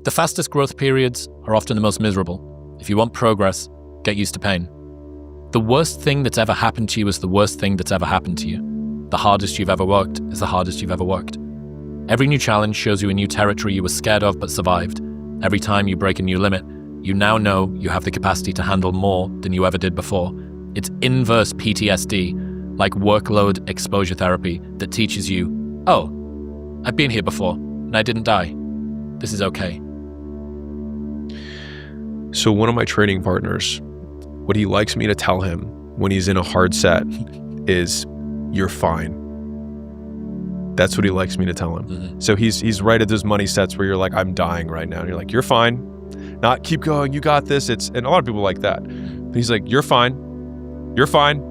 The fastest growth periods are often the most miserable. If you want progress, get used to pain. The worst thing that's ever happened to you is the worst thing that's ever happened to you. The hardest you've ever worked is the hardest you've ever worked. Every new challenge shows you a new territory you were scared of but survived. Every time you break a new limit, you now know you have the capacity to handle more than you ever did before. It's inverse PTSD, like workload exposure therapy, that teaches you, oh, I've been here before and I didn't die. This is okay. So one of my training partners, what he likes me to tell him when he's in a hard set is, you're fine. That's what he likes me to tell him. Mm-hmm. So he's right at those money sets where you're like, I'm dying right now. And you're like, you're fine. Not keep going, you got this. And a lot of people like that. But he's like, you're fine. You're fine.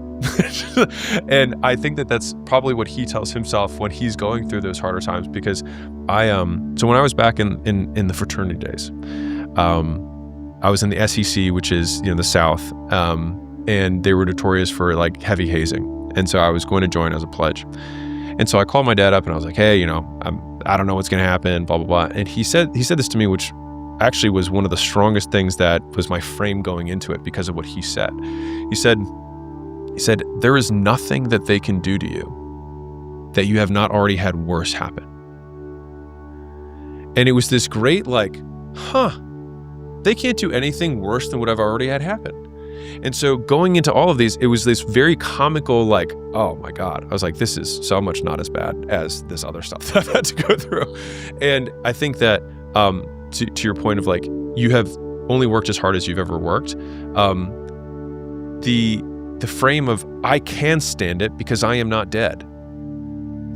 And I think that that's probably what he tells himself when he's going through those harder times. Because so when I was back in the fraternity days, I was in the SEC, which is, the South, and they were notorious for like heavy hazing. And so I was going to join as a pledge. And so I called my dad up and I was like, hey, I don't know what's going to happen, blah, blah, blah. And he said this to me, which actually was one of the strongest things that was my frame going into it because of what he said. He said, there is nothing that they can do to you that you have not already had worse happen. And it was this great they can't do anything worse than what I've already had happen. And so going into all of these, it was this very comical, oh my God. I was like, this is so much not as bad as this other stuff that I've had to go through. And I think that to your point of you have only worked as hard as you've ever worked, the frame of I can stand it because I am not dead.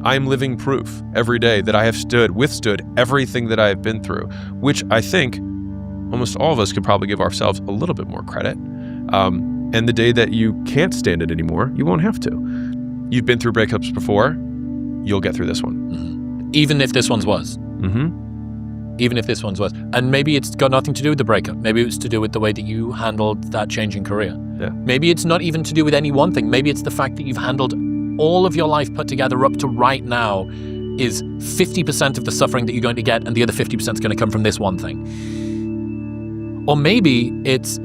I am living proof every day that I have withstood everything that I have been through, which I think almost all of us could probably give ourselves a little bit more credit. And the day that you can't stand it anymore, you won't have to. You've been through breakups before, you'll get through this one. Mm-hmm. Even if this one's was. Mm-hmm. Even if this one's was. And maybe it's got nothing to do with the breakup. Maybe it's to do with the way that you handled that change in career. Yeah. Maybe it's not even to do with any one thing. Maybe it's the fact that you've handled all of your life put together up to right now is 50% of the suffering that you're going to get, and the other 50% is going to come from this one thing. Or maybe it's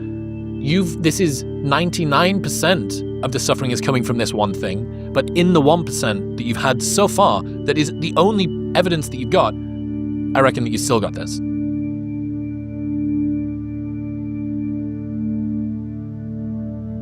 this is 99% of the suffering is coming from this one thing, but in the 1% that you've had so far, that is the only evidence that you've got, I reckon that you still got this.